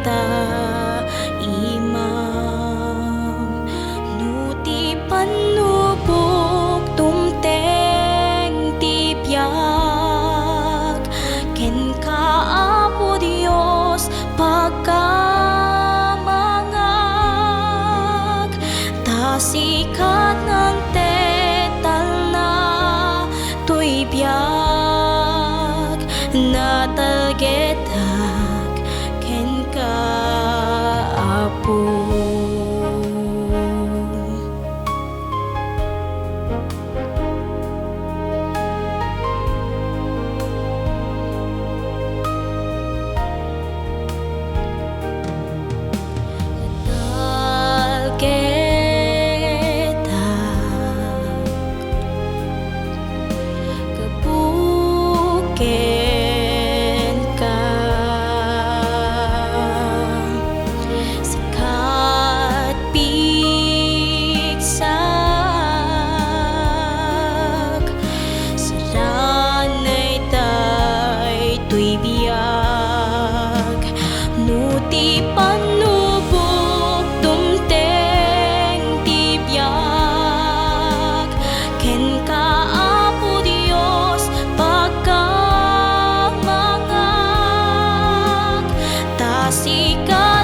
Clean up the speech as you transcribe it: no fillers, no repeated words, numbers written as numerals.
ta imam nuti panubok tumteng tibyak ken kaapo Dios pagkamangag tasikat ng tetal na tuy biyak natalgetak ken kaapo. Ken ka sikat pigsak saranay tay tuy biyak nuti panubok tumteng tibyak ken kaapo Dios pagka sikat